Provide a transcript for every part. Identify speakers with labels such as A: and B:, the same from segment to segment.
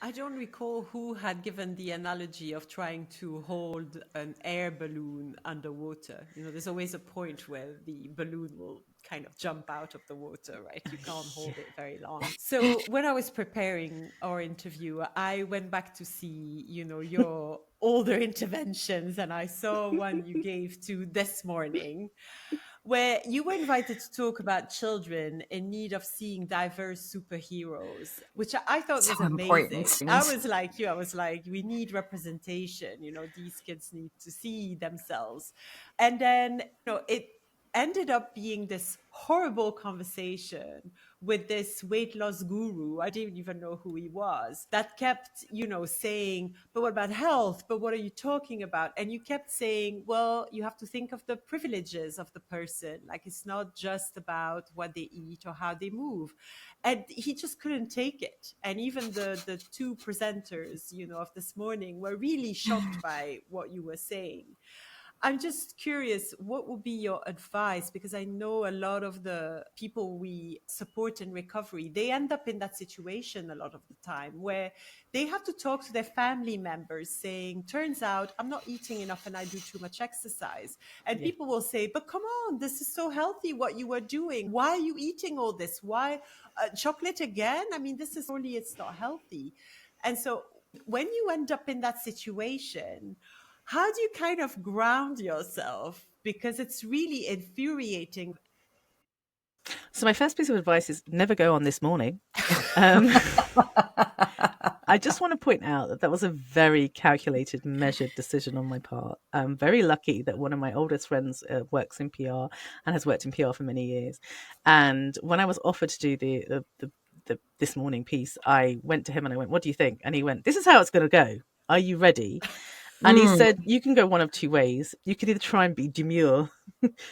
A: I don't recall who had given the analogy of trying to hold an air balloon underwater. There's always a point where the balloon will kind of jump out of the water, right? You can't hold it very long. So when I was preparing our interview, I went back to see, your older interventions, and I saw one you gave to this morning, where you were invited to talk about children in need of seeing diverse superheroes, which I thought was
B: So
A: amazing.
B: important.
A: I was like you, I was like, we need representation, these kids need to see themselves. And then, it ended up being this horrible conversation with this weight loss guru. I didn't even know who he was, that kept, saying, but what about health? But what are you talking about? And you kept saying, well, you have to think of the privileges of the person. Like, it's not just about what they eat or how they move. And he just couldn't take it. And even the two presenters, of this morning were really shocked by what you were saying. I'm just curious, what would be your advice? Because I know a lot of the people we support in recovery, they end up in that situation a lot of the time where they have to talk to their family members saying, turns out I'm not eating enough and I do too much exercise. And people will say, but come on, this is so healthy what you were doing. Why are you eating all this? Why chocolate again? I mean, this is only, it's not healthy. And so when you end up in that situation, how do you kind of ground yourself? Because it's really infuriating.
C: So my first piece of advice is never go on This Morning. I just want to point out that was a very calculated, measured decision on my part. I'm very lucky that one of my oldest friends works in PR and has worked in PR for many years. And when I was offered to do the This Morning piece, I went to him and I went, what do you think? And he went, this is how it's going to go. Are you ready? And he said, you can go one of two ways. You could either try and be demure.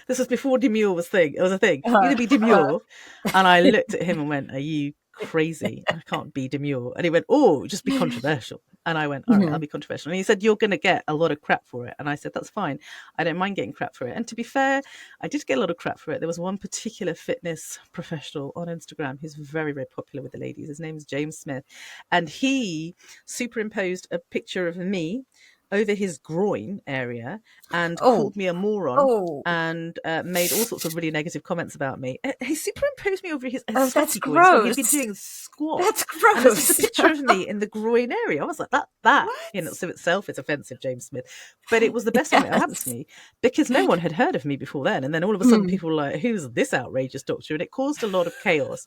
C: This was before demure was thing. It was a thing. Either be demure. And I looked at him and went, are you crazy? I can't be demure. And he went, oh, just be controversial. And I went, all right, I'll be controversial. And he said, you're going to get a lot of crap for it. And I said, that's fine. I don't mind getting crap for it. And to be fair, I did get a lot of crap for it. There was one particular fitness professional on Instagram who's very, very popular with the ladies. His name is James Smith. And he superimposed a picture of me over his groin area and called me a moron and made all sorts of really negative comments about me. He superimposed me over his
B: that's
C: groin.
B: gross.
C: So he'd been doing squats.
B: That's gross.
C: And it's just a picture of me in the groin area. I was like, that in itself is offensive, James Smith. But it was the best thing that happened to me because no one had heard of me before then. And then all of a sudden people were like, who's this outrageous doctor? And it caused a lot of chaos.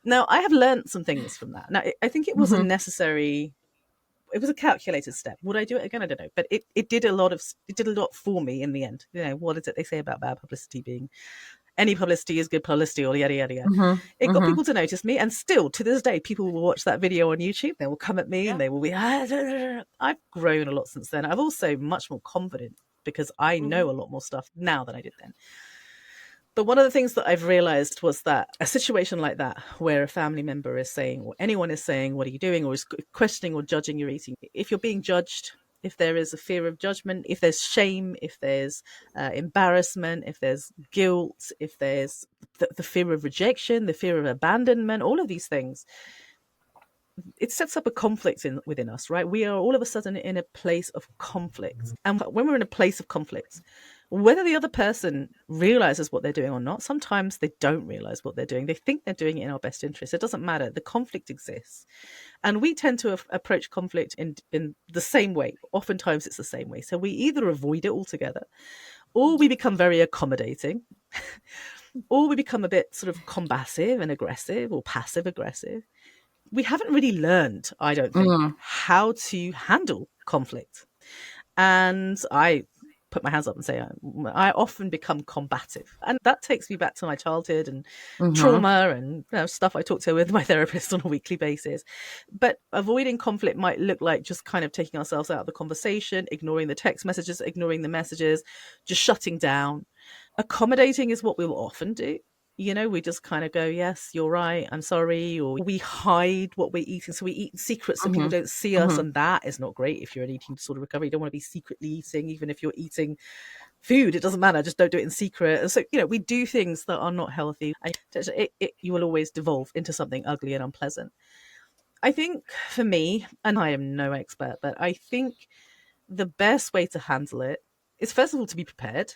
C: Now, I have learned some things from that. Now, I think it was a necessary... It was a calculated step. Would I do it again? I don't know. But it did a lot for me in the end. What is it they say about bad publicity being any publicity is good publicity, or yada, yada, yada. It got people to notice me. And still to this day, people will watch that video on YouTube. They will come at me and they will be, I've grown a lot since then. I'm also much more confident because I know a lot more stuff now than I did then. But one of the things that I've realized was that a situation like that, where a family member is saying, or anyone is saying, what are you doing? Or is questioning or judging your eating. If you're being judged, if there is a fear of judgment, if there's shame, if there's embarrassment, if there's guilt, if there's the fear of rejection, the fear of abandonment, all of these things, it sets up a conflict within us, right? We are all of a sudden in a place of conflict. And when we're in a place of conflict, whether the other person realizes what they're doing or not, sometimes they don't realize what they're doing. They think they're doing it in our best interest. It doesn't matter. The conflict exists. And we tend to approach conflict in the same way. Oftentimes it's the same way. So we either avoid it altogether, or we become very accommodating, or we become a bit sort of combative and aggressive or passive aggressive. We haven't really learned, I don't think, how to handle conflict. And I put my hands up and say I often become combative. And that takes me back to my childhood and trauma and stuff I talk to with my therapist on a weekly basis. But avoiding conflict might look like just kind of taking ourselves out of the conversation, ignoring the text messages, ignoring the messages, just shutting down. Accommodating is what we will often do. We just kind of go, yes, you're right, I'm sorry. Or we hide what we're eating. So we eat in secret so people don't see us. And that is not great if you're an eating disorder recovery. You don't want to be secretly eating, even if you're eating food. It doesn't matter. Just don't do it in secret. And so, we do things that are not healthy. You will always devolve into something ugly and unpleasant. I think for me, and I am no expert, but I think the best way to handle it is, first of all, to be prepared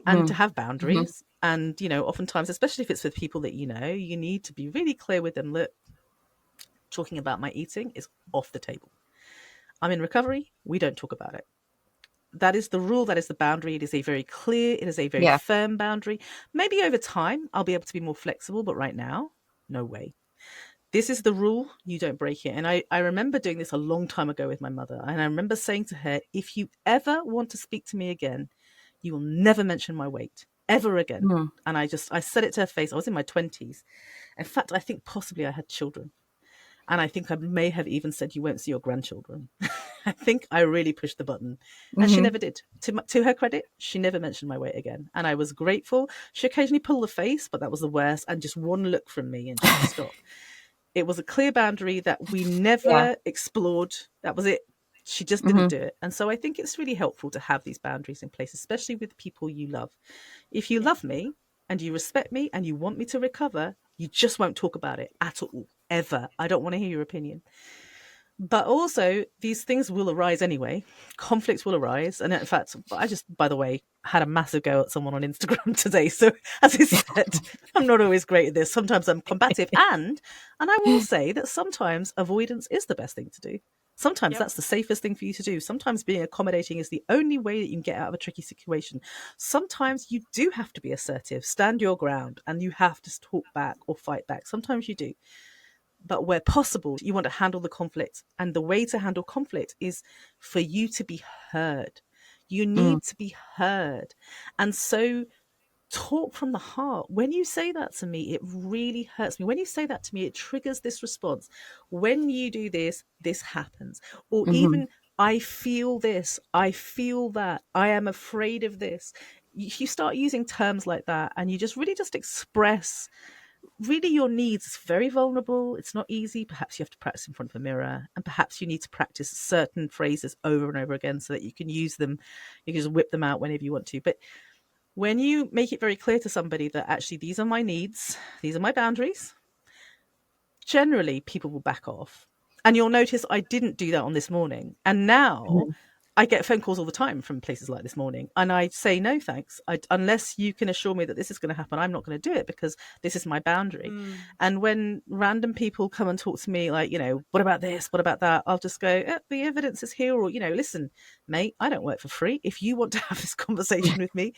C: and to have
B: Mm-hmm.
C: boundaries. And, oftentimes, especially if it's with people that you need to be really clear with them. Look, talking about my eating is off the table. I'm in recovery. We don't talk about it. That is the rule. That is the boundary. It is a very clear, it is a very
B: Yeah.
C: firm boundary. Maybe over time, I'll be able to be more flexible, but right now, no way. This is the rule. You don't break it. And I remember doing this a long time ago with my mother. And I remember saying to her, if you ever want to speak to me again, you will never mention my weight ever again.
B: Mm-hmm.
C: And I said it to her face. I was in my 20s. In fact, I think possibly I had children. And I think I may have even said, you won't see your grandchildren. I think I really pushed the button. And she
B: Mm-hmm.
C: never did. To her credit, she never mentioned my weight again. And I was grateful. She occasionally pulled the face, but that was the worst. And just one look from me and she'd stop. It was a clear boundary that we
B: Yeah.
C: never explored. That was it. She just didn't
B: Mm-hmm.
C: do it. And so I think it's really helpful to have these boundaries in place, especially with people you love. If you
A: Yeah.
C: love me and you respect me and you want me to recover, you just won't talk about it at all, ever. I don't want to hear your opinion. But also, these things will arise anyway. Conflicts will arise. And in fact, I just, by the way, had a massive go at someone on Instagram today. So, as I said, I'm not always great at this. Sometimes I'm combative. And I will say that sometimes avoidance is the best thing to do. Sometimes
A: Yep.
C: that's the safest thing for you to do. Sometimes being accommodating is the only way that you can get out of a tricky situation. Sometimes you do have to be assertive, stand your ground, and you have to talk back or fight back. Sometimes you do. But where possible, you want to handle the conflict. And the way to handle conflict is for you to be heard. You
B: Mm-hmm.
C: need to be heard. And so talk from the heart. When you say that to me, it really hurts me. When you say that to me, it triggers this response. When you do this, this happens. Or
B: Mm-hmm.
C: even, I feel this, I feel that, I am afraid of this. You start using terms like that and you just really just express really your needs. Is very vulnerable. It's not easy. Perhaps you have to practice in front of a mirror, and perhaps you need to practice certain phrases over and over again so that you can use them. You can just whip them out whenever you want to. But when you make it very clear to somebody that actually these are my needs, these are my boundaries, generally people will back off. And you'll notice I didn't do that on This Morning. And now I get phone calls all the time from places like This Morning. And I say, no, thanks. Unless you can assure me that this is going to happen, I'm not going to do it because this is my boundary.
A: Mm.
C: And when random people come and talk to me like, what about this? What about that? I'll just go, the evidence is here. Or, listen, mate, I don't work for free. If you want to have this conversation with me,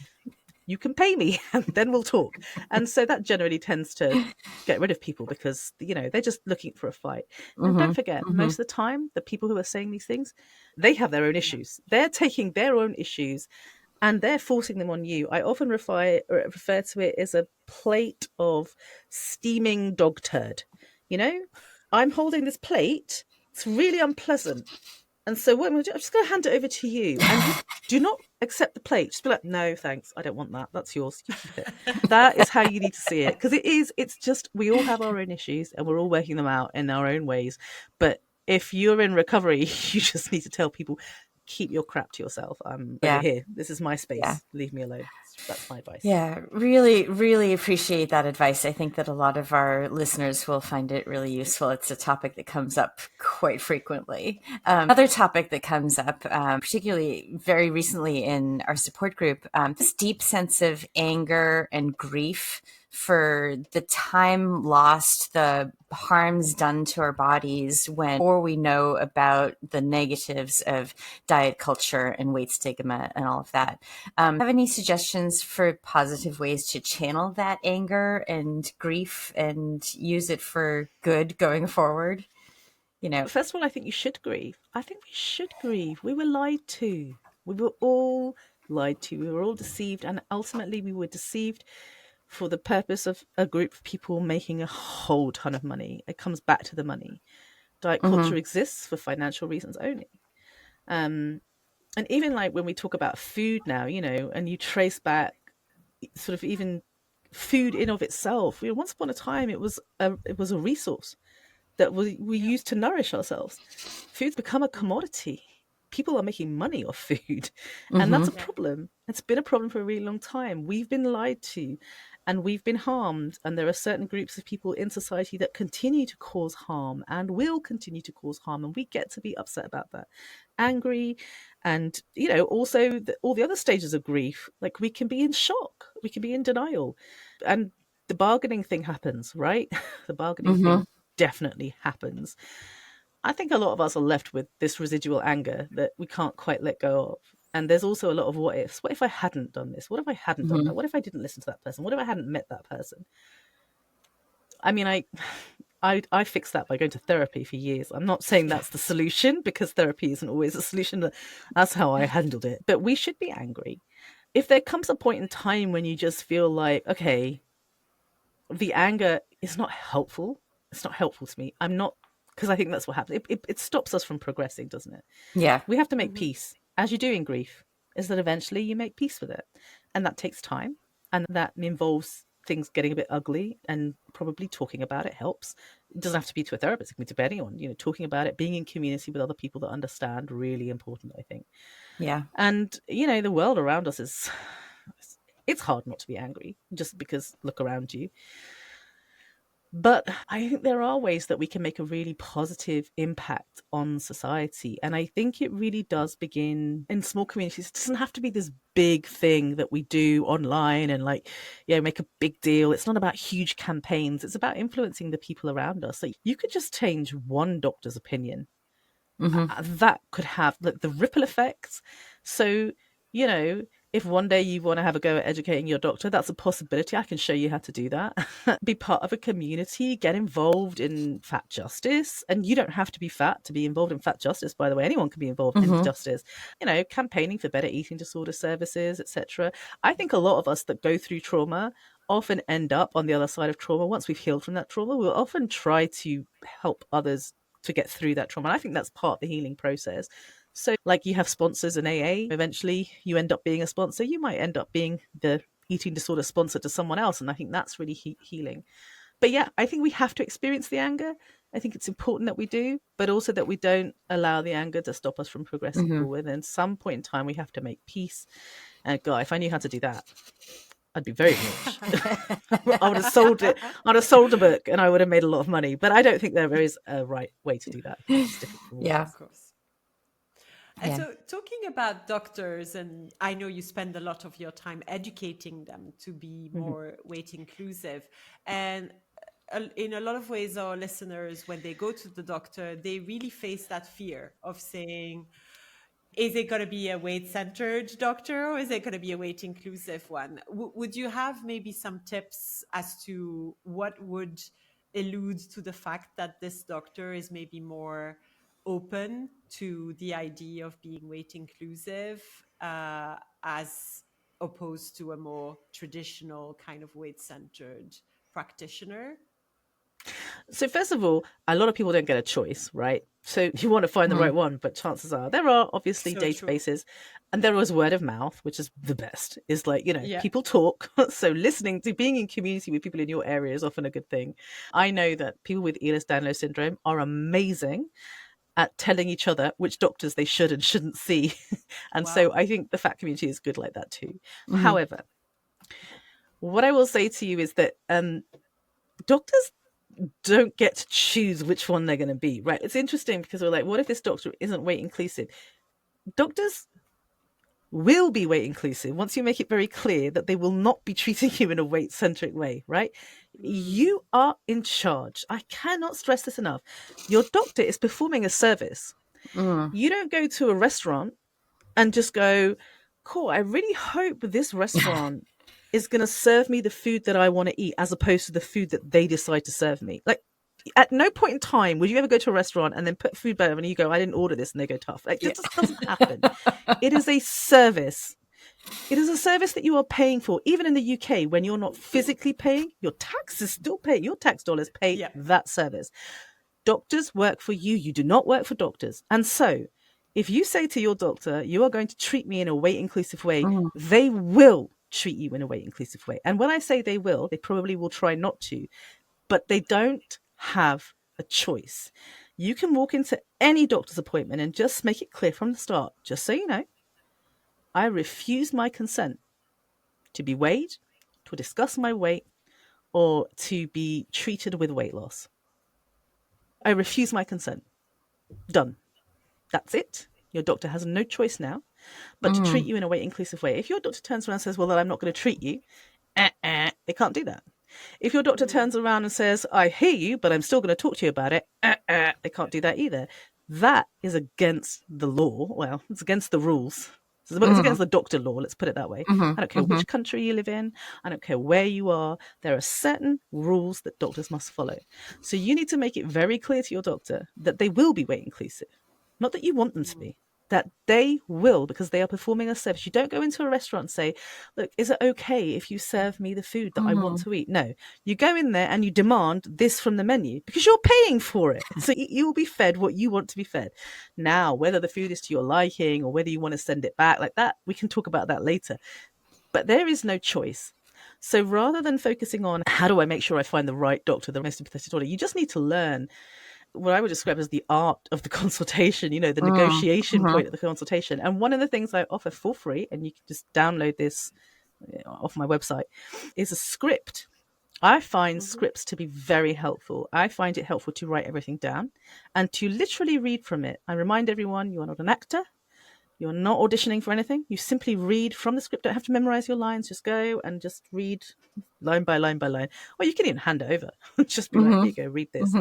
C: you can pay me and then we'll talk. And so that generally tends to get rid of people because, they're just looking for a fight. And don't forget,
B: Mm-hmm.
C: most of the time, the people who are saying these things, they have their own issues. They're taking their own issues and they're forcing them on you. I often refer to it as a plate of steaming dog turd. I'm holding this plate. It's really unpleasant. And so what I'm going to do, I'm just going to hand it over to you and just do not accept the plate. Just be like, no, thanks. I don't want that. That's yours. You keep it. That is how you need to see it. Because it's just, we all have our own issues and we're all working them out in our own ways. But if you're in recovery, you just need to tell people, keep your crap to yourself. I'm over
B: Yeah.
C: here. This is my
B: Yeah.
C: space. Leave me alone. That's my advice.
B: Yeah, really, really appreciate that advice. I think that a lot of our listeners will find it really useful. It's a topic that comes up quite frequently. Another topic that comes up, particularly very recently in our support group, this deep sense of anger and grief for the time lost, the harms done to our bodies before we know about the negatives of diet culture and weight stigma and all of that. Have any suggestions for positive ways to channel that anger and grief and use it for good going forward?
C: First of all, I think you should grieve. I think we should grieve. We were lied to. We were all lied to. We were all deceived. And ultimately, we were deceived for the purpose of a group of people making a whole ton of money. It comes back to the money. Diet culture exists for financial reasons only. And even like when we talk about food now, and you trace back sort of even food in of itself, once upon a time, it was a resource that we use to nourish ourselves. Food's become a commodity. People are making money off food. And that's a
B: Mm-hmm.
A: Yeah.
C: problem. It's been a problem for a really long time. We've been lied to. and we've been harmed, and there are certain groups of people in society that continue to cause harm and will continue to cause harm, and we get to be upset about that, angry, and also all the other stages of grief. Like, we can be in shock, we can be in denial, and the bargaining thing happens, right? The bargaining thing definitely happens. I think a lot of us are left with this residual anger that we can't quite let go of. And there's also a lot of what ifs. What if I hadn't done this? What if I hadn't done that? What if I didn't listen to that person? What if I hadn't met that person? I mean, I fixed that by going to therapy for years. I'm not saying that's the solution, because therapy isn't always a solution. That's how I handled it. But we should be angry. If there comes a point in time when you just feel like, okay, the anger is not helpful. It's not helpful to me. I'm not, because I think that's what happens. It stops us from progressing, doesn't it?
B: Yeah.
C: We have to make peace, as you do in grief, is that eventually you make peace with it. And that takes time. And that involves things getting a bit ugly, and probably talking about it helps. It doesn't have to be to a therapist, it can be to anyone. Talking about it, being in community with other people that understand, really important, I think.
B: Yeah.
C: And, the world around us is, it's hard not to be angry, just because look around you. But I think there are ways that we can make a really positive impact on society. And I think it really does begin in small communities. It doesn't have to be this big thing that we do online and make a big deal. It's not about huge campaigns. It's about influencing the people around us. Like, you could just change one doctor's opinion. That could have the ripple effects. So, if one day you want to have a go at educating your doctor, that's a possibility. I can show you how to do that. Be part of a community, get involved in fat justice. And you don't have to be fat to be involved in fat justice, by the way. Anyone can be involved in justice. Campaigning for better eating disorder services, etc. I think a lot of us that go through trauma often end up on the other side of trauma. Once we've healed from that trauma, we'll often try to help others to get through that trauma. And I think that's part of the healing process. So, like, you have sponsors in AA, eventually you end up being a sponsor. You might end up being the eating disorder sponsor to someone else. And I think that's really healing. But yeah, I think we have to experience the anger. I think it's important that we do, but also that we don't allow the anger to stop us from progressing forward. And at some point in time, we have to make peace. And God, if I knew how to do that, I'd be very rich. I would have sold it. I'd have sold a book and I would have made a lot of money. But I don't think there is a right way to do that. It's difficult.
B: Yeah.
A: Of course. And so, talking about doctors, and I know you spend a lot of your time educating them to be more weight inclusive. And in a lot of ways, our listeners, when they go to the doctor, they really face that fear of saying, is it going to be a weight-centered doctor, or is it going to be a weight-inclusive one? Would you have maybe some tips as to what would allude to the fact that this doctor is maybe more open to the idea of being weight-inclusive as opposed to a more traditional kind of weight-centered practitioner?
C: So first of all, a lot of people don't get a choice, right? So you want to find the right one, but chances are there are obviously databases, and there was word of mouth, which is the best. Is people talk. So listening to being in community with people in your area is often a good thing. I know that people with Ehlers-Danlos syndrome are amazing at telling each other which doctors they should and shouldn't see. And so I think the fat community is good like that too. However, what I will say to you is that doctors don't get to choose which one they're going to be, right? It's interesting because we're like, what if this doctor isn't weight inclusive? Doctors will be weight inclusive once you make it very clear that they will not be treating you in a weight-centric way, right? You are in charge. I cannot stress this enough. Your doctor is performing a service. You don't go to a restaurant and just go, cool, I really hope this restaurant is going to serve me the food that I want to eat, as opposed to the food that they decide to serve me. Like, at no point in time would you ever go to a restaurant and then put food by them and you go, I didn't order this, and they go, tough. Like, it just doesn't happen. It is a service. It is a service that you are paying for. Even in the UK, when you're not physically paying, your taxes still pay. Your tax dollars pay that service. Doctors work for you. You do not work for doctors. And so if you say to your doctor, you are going to treat me in a weight inclusive way, they will treat you in a weight inclusive way. And when I say they will, they probably will try not to, but they don't have a choice. You can walk into any doctor's appointment and just make it clear from the start, just so you know, I refuse my consent to be weighed, to to discuss my weight or to be treated with weight loss. I refuse my consent. Done. That's it. Your doctor has no choice now but to treat you in a weight inclusive way. If your doctor turns around and says, well, then I'm not going to treat you, they can't do that. If your doctor turns around and says, I hear you, but I'm still going to talk to you about it, they can't do that either. That is against the law. Well, it's against the rules. It's against the doctor law, let's put it that way. I don't care which country you live in. I don't care where you are. There are certain rules that doctors must follow. So you need to make it very clear to your doctor that they will be weight inclusive. Not that you want them to be, that they will, because they are performing a service. You don't go into a restaurant and say, look, is it okay if you serve me the food that I want to eat? No, you go in there and you demand this from the menu because you're paying for it. So you will be fed what you want to be fed. Now, whether the food is to your liking or whether you want to send it back like that, we can talk about that later. But there is no choice. So rather than focusing on how do I make sure I find the right doctor, the most empathetic doctor, you just need to learn what I would describe as the art of the consultation, the negotiation point of the consultation. And one of the things I offer for free, and you can just download this off my website, is a script. I find scripts to be very helpful. I find it helpful to write everything down and to literally read from it. I remind everyone, you are not an actor. You're not auditioning for anything. You simply read from the script. Don't have to memorize your lines. Just go and just read line by line by line. Or you can even hand it over. Just be like, here you go, read this.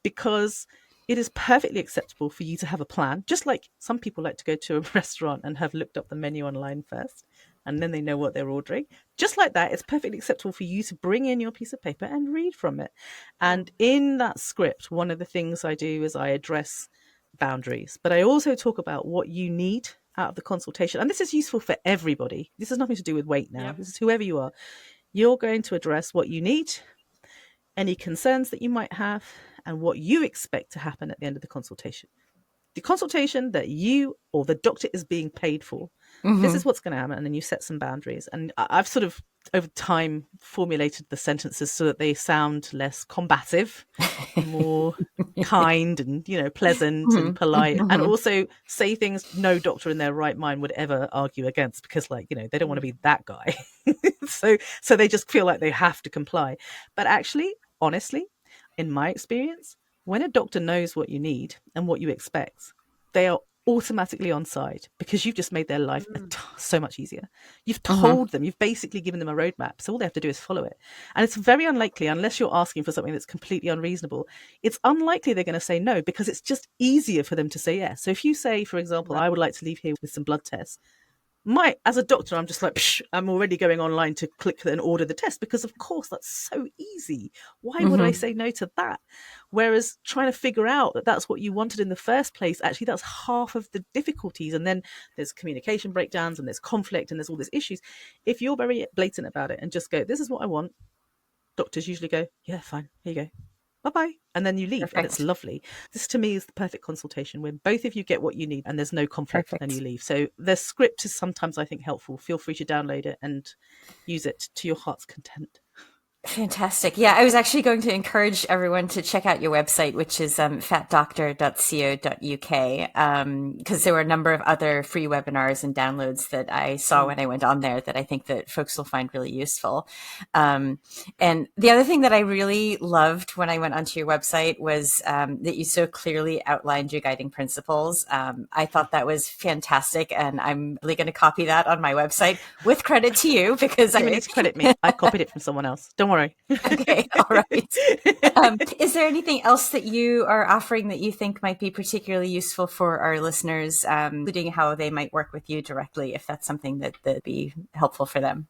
C: Because it is perfectly acceptable for you to have a plan, just like some people like to go to a restaurant and have looked up the menu online first, and then they know what they're ordering. Just like that, it's perfectly acceptable for you to bring in your piece of paper and read from it. And in that script, one of the things I do is I address boundaries, but I also talk about what you need out of the consultation. And this is useful for everybody. This has nothing to do with weight now. This is whoever you are. You're going to address what you need, any concerns that you might have, and what you expect to happen at the end of the consultation. The consultation that you or the doctor is being paid for, this is what's going to happen. And then you set some boundaries. And I've sort of, over time, formulated the sentences so that they sound less combative, more kind and, pleasant and polite, and also say things no doctor in their right mind would ever argue against, because they don't want to be that guy. So they just feel like they have to comply. But actually, honestly, in my experience, when a doctor knows what you need and what you expect, they are automatically on side, because you've just made their life so much easier. You've told them, you've basically given them a roadmap. So all they have to do is follow it. And it's very unlikely, unless you're asking for something that's completely unreasonable, it's unlikely they're going to say no, because it's just easier for them to say yes. So if you say, for example, I would like to leave here with some blood tests, as a doctor, I'm just like, psh, I'm already going online to click and order the test, because of course that's so easy. Why would I say no to that? Whereas trying to figure out that that's what you wanted in the first place, actually that's half of the difficulties. And then there's communication breakdowns and there's conflict and there's all these issues. If you're very blatant about it and just go, this is what I want, doctors usually go, yeah, fine, here you go. Bye-bye. And then you leave. Perfect. And it's lovely. This to me is the perfect consultation, when both of you get what you need and there's no conflict. Perfect. And you leave. So the script is sometimes, I think, helpful. Feel free to download it and use it to your heart's content.
B: Fantastic. Yeah, I was actually going to encourage everyone to check out your website, which is fatdoctor.co.uk, because there were a number of other free webinars and downloads that I saw when I went on there that I think that folks will find really useful. And the other thing that I really loved when I went onto your website was that you so clearly outlined your guiding principles. I thought that was fantastic, and I'm really going to copy that on my website, with credit to you, because
C: you need to credit me. I copied it from someone else. Don't worry.
B: Okay, all right. Is there anything else that you are offering that you think might be particularly useful for our listeners, including how they might work with you directly, if that's something that'd be helpful for them?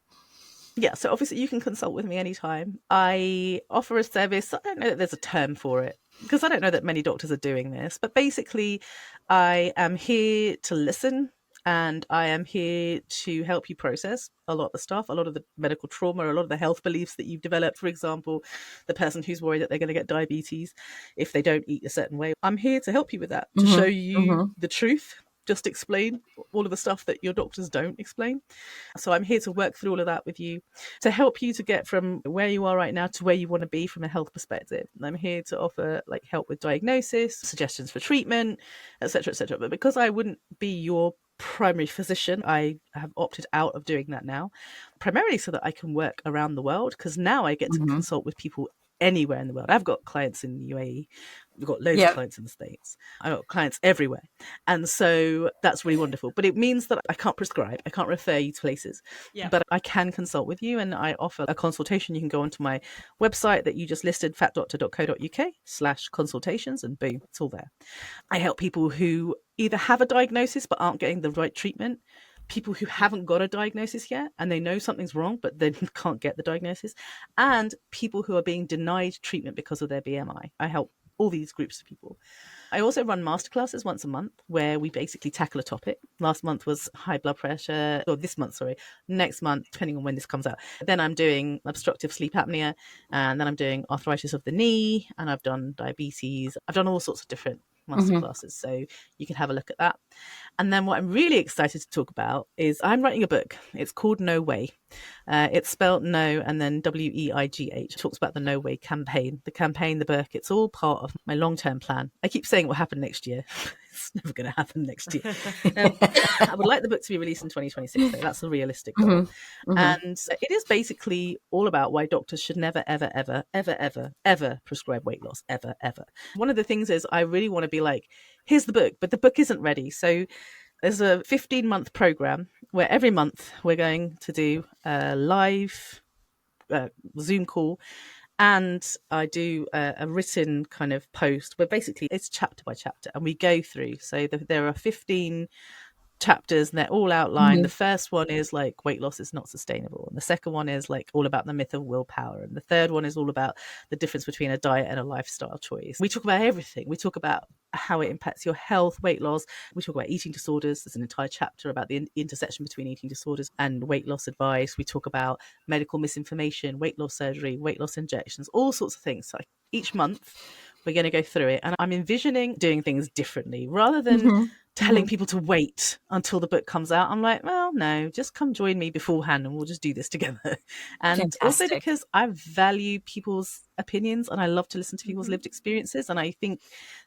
C: Yeah, so obviously you can consult with me anytime. I offer a service. I don't know that there's a term for it, because I don't know that many doctors are doing this, but basically I am here to listen. And I am here to help you process a lot of the stuff, a lot of the medical trauma, a lot of the health beliefs that you've developed. For example, the person who's worried that they're going to get diabetes if they don't eat a certain way. I'm here to help you with that, to show you the truth, just explain all of the stuff that your doctors don't explain. So I'm here to work through all of that with you, to help you to get from where you are right now to where you want to be from a health perspective. And I'm here to offer help with diagnosis, suggestions for treatment, etc., etc. But because I wouldn't be your primary physician, I have opted out of doing that now. primarily so that I can work around the world, because now I get to consult with people anywhere in the world. I've got clients in the UAE. We've got loads of clients in the States. I've got clients everywhere. And so that's really wonderful. But it means that I can't prescribe. I can't refer you to places. But I can consult with you, and I offer a consultation. You can go onto my website that you just listed, fatdoctor.co.uk/consultations, and boom, it's all there. I help people who either have a diagnosis but aren't getting the right treatment, people who haven't got a diagnosis yet and they know something's wrong but then can't get the diagnosis, and people who are being denied treatment because of their BMI. I help all these groups of people. I also run masterclasses once a month where we basically tackle a topic. Last month was high blood pressure, or this month, sorry, next month, depending on when this comes out. Then I'm doing obstructive sleep apnea, and then I'm doing arthritis of the knee, and I've done diabetes. I've done all sorts of different masterclasses, so you can have a look at that. And then what I'm really excited to talk about is I'm writing a book. It's called No Way. It's spelled no and then WEIGH. It talks about the No Way campaign, the campaign, the book. It's all part of my long-term plan. I keep saying it will happen next year. It's never going to happen next year. I would like the book to be released in 2026, though. That's a realistic goal. And it is basically all about why doctors should never, ever, ever, ever, ever, ever prescribe weight loss, ever, ever. One of the things is I really want to be like, here's the book, but the book isn't ready. So there's a 15-month program where every month we're going to do a live Zoom call, and I do a written kind of post where basically it's chapter by chapter and we go through. So there are 15 chapters and they're all outlined. The first one is like weight loss is not sustainable, and the second one is like all about the myth of willpower, and the third one is all about the difference between a diet and a lifestyle choice. We talk about everything. We talk about how it impacts your health, weight loss. We talk about eating disorders. There's an entire chapter about the intersection between eating disorders and weight loss advice. We talk about medical misinformation, weight loss surgery, weight loss injections, all sorts of things. So each month we're going to go through it, and I'm envisioning doing things differently rather than telling people to wait until the book comes out. I'm like, well, no, just come join me beforehand and we'll just do this together. And also because I value people's opinions and I love to listen to people's lived experiences. And I think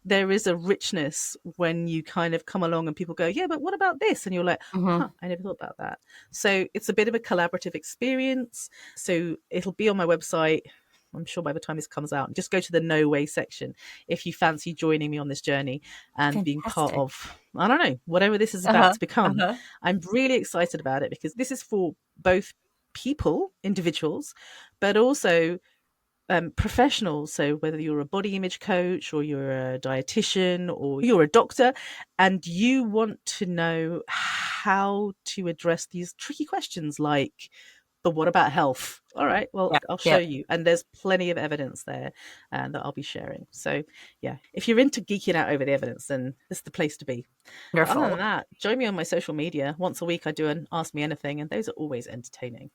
C: there is a richness when you kind of come along and people go, yeah, but what about this? And you're like, I never thought about that. So it's a bit of a collaborative experience. So it'll be on my website. I'm sure by the time this comes out, just go to the No Way section if you fancy joining me on this journey and being part of, I don't know, whatever this is about to become. I'm really excited about it because this is for both people, individuals, but also professionals. So whether you're a body image coach or you're a dietitian or you're a doctor and you want to know how to address these tricky questions like, but what about health? All right, well, I'll show you. And there's plenty of evidence there that I'll be sharing. So, yeah, if you're into geeking out over the evidence, then this is the place to be. Other than that, join me on my social media. Once a week, I do an Ask Me Anything, and those are always entertaining.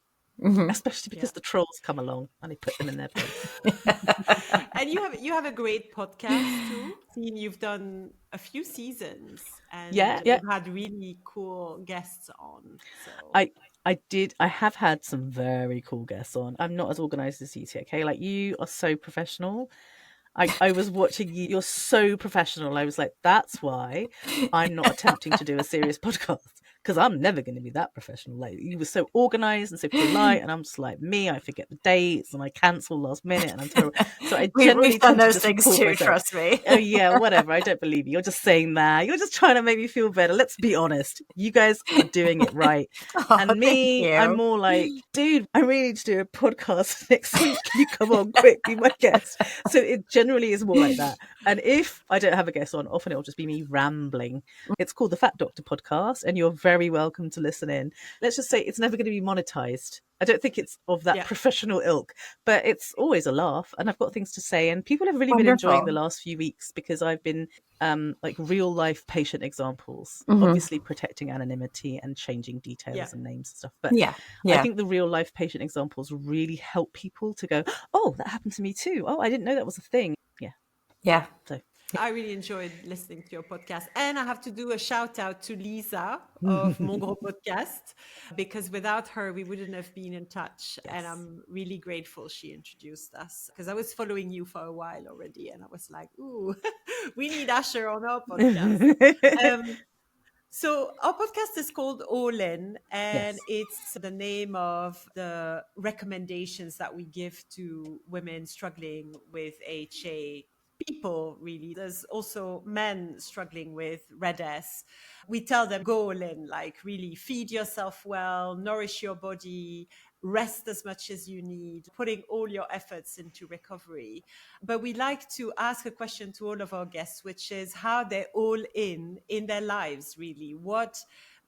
C: Especially because the trolls come along and they put them in their place.
A: And you have a great podcast too. You've done a few seasons and you've had really cool guests on. So
C: I have had some very cool guests on. I'm not as organized as you, okay? Like, you are so professional. I was watching you. You're so professional. I was like, that's why I'm not attempting to do a serious podcast, because I'm never going to be that professional. Like, you were so organized and so polite, and I'm just like me. I forget the dates and I cancel last minute, and I'm terrible. So I generally
B: we've done
C: tend to
B: those
C: just
B: things
C: report
B: too.
C: myself.
B: Trust me.
C: Oh yeah, whatever. I don't believe you. You're just saying that. You're just trying to make me feel better. Let's be honest. You guys are doing it right. And me, I'm more like, dude, I really need to do a podcast next week. Can you come on quick, be my guest? So it generally is more like that. And if I don't have a guest on, often it'll just be me rambling. It's called the Fat Doctor Podcast, and you're very welcome to listen in. Let's just say it's never going to be monetized. I don't think it's of that professional ilk, but it's always a laugh, and I've got things to say, and people have really been enjoying the last few weeks because I've been like real life patient examples, obviously protecting anonymity and changing details and names and stuff. But I think the real life patient examples really help people to go, oh, that happened to me too. Oh, I didn't know that was a thing.
B: Yeah.
C: So
A: I really enjoyed listening to your podcast. And I have to do a shout out to Lisa of Mon Gros Podcast, because without her, we wouldn't have been in touch. Yes. And I'm really grateful she introduced us, because I was following you for a while already. And I was like, ooh, we need Asher on our podcast. So our podcast is called All In, and
C: Yes.
A: it's the name of the recommendations that we give to women struggling with HA. People, really. There's also men struggling with Red S. We tell them go all in, like really feed yourself well, nourish your body, rest as much as you need, putting all your efforts into recovery. But we like to ask a question to all of our guests, which is how they're all in their lives, really. What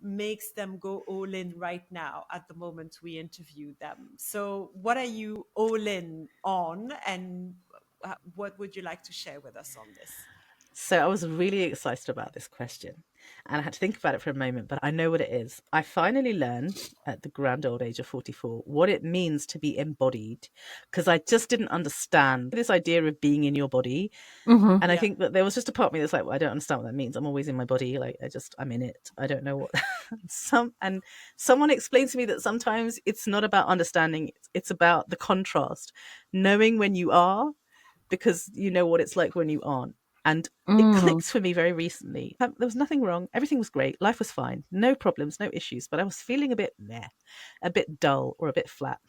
A: makes them go all in right now at the moment we interview them? So, what are you all in on, and what would you like to share with us on this?
C: So I was really excited about this question, and I had to think about it for a moment, but I know what it is. I finally learned at the grand old age of 44 what it means to be embodied, because I just didn't understand this idea of being in your body.
B: Mm-hmm.
C: And I
A: Yeah.
C: think that there was just a part of me that's like, well, I don't understand what that means. I'm always in my body. Like, I'm in it. I don't know what someone explained to me that sometimes it's not about understanding. It's about the contrast, knowing when you are, because you know what it's like when you aren't. And it clicked for me very recently. There was nothing wrong. Everything was great. Life was fine. No problems, no issues. But I was feeling a bit meh, a bit dull, or a bit flat.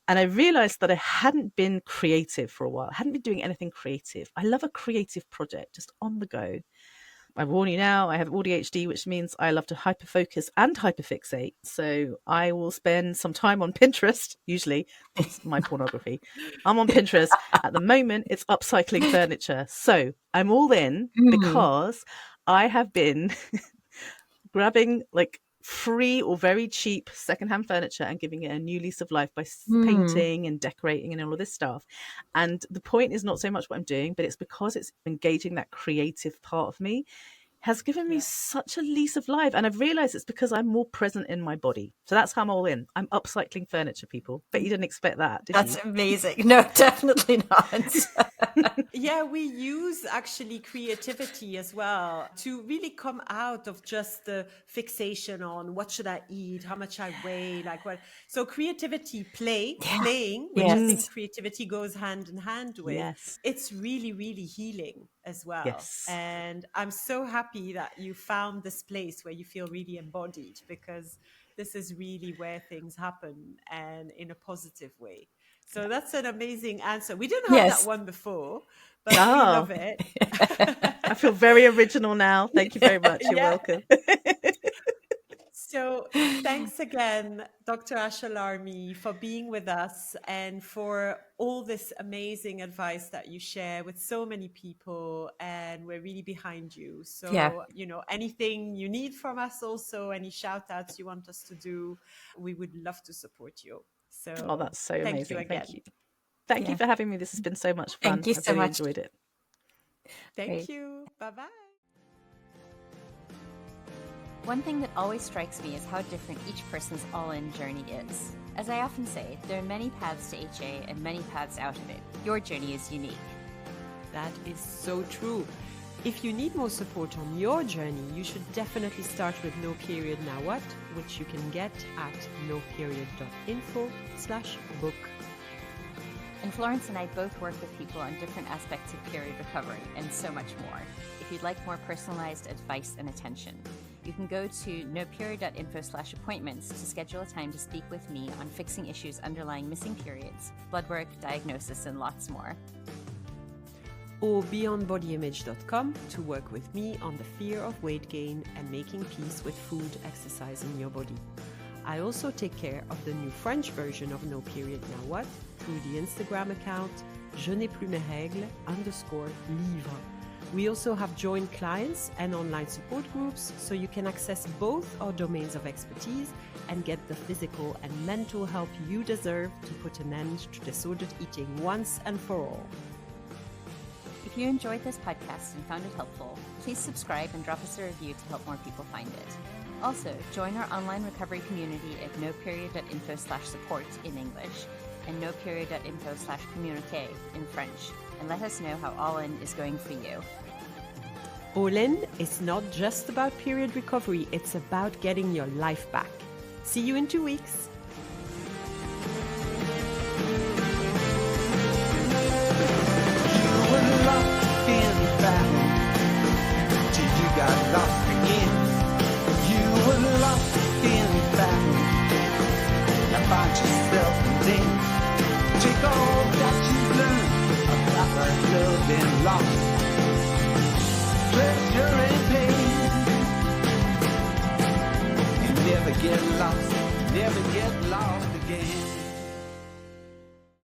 C: And I realized that I hadn't been creative for a while. I hadn't been doing anything creative. I love a creative project, just on the go. I warn you now, I have ADHD, which means I love to hyperfocus and hyperfixate. So I will spend some time on Pinterest, usually. It's my pornography. I'm on Pinterest. At the moment, it's upcycling furniture. So I'm all in because I have been grabbing like free or very cheap secondhand furniture and giving it a new lease of life by painting and decorating and all of this stuff. And the point is not so much what I'm doing, but it's because it's engaging that creative part of me has given me such a lease of life. And I've realized it's because I'm more present in my body. So that's how I'm all in. I'm upcycling furniture, people. Bet you didn't expect that, did
B: That's
C: you?
B: amazing. No, definitely not.
A: Yeah, we use actually creativity as well to really come out of just the fixation on what should I eat, how much I weigh, like what. So creativity, playing, which I think creativity goes hand in hand with.
C: Yes.
A: It's really, really healing as well.
C: Yes.
A: And I'm so happy that you found this place where you feel really embodied, because this is really where things happen, and in a positive way. So that's an amazing answer. We didn't have that one before, but we love it.
C: I feel very original now. Thank you very much. You're welcome.
A: So thanks again, Dr. Asher Larmie, for being with us and for all this amazing advice that you share with so many people. And we're really behind you. So, you know, anything you need from us, also any shout outs you want us to do, we would love to support you. So
C: that's so amazing.
A: Thank you again.
C: Thank you for having me. This has been so much fun.
B: Thank you so much.
C: Enjoyed it.
A: Thank you. Bye-bye.
B: One thing that always strikes me is how different each person's all-in journey is. As I often say, there are many paths to HA and many paths out of it. Your journey is unique.
A: That is so true. If you need more support on your journey, you should definitely start with No Period Now What, which you can get at noperiod.info/book.
B: And Florence and I both work with people on different aspects of period recovery and so much more. If you'd like more personalized advice and attention, you can go to noperiod.info/appointments to schedule a time to speak with me on fixing issues underlying missing periods, blood work, diagnosis, and lots more.
A: Or beyondbodyimage.com to work with me on the fear of weight gain and making peace with food, exercise in your body. I also take care of the new French version of No Period Now What through the Instagram account Je n'ai plus mes règles _livre. We also have joint clients and online support groups, so you can access both our domains of expertise and get the physical and mental help you deserve to put an end to disordered eating once and for all.
B: If you enjoyed this podcast and found it helpful, please subscribe and drop us a review to help more people find it. Also, join our online recovery community at noperiod.info/support in English and noperiod.info/communique in French, and let us know how All In is going for you.
A: All In is not just about period recovery, it's about getting your life back. See you in 2 weeks.
D: You were lost in battle till you got lost again. get lost, never get lost again.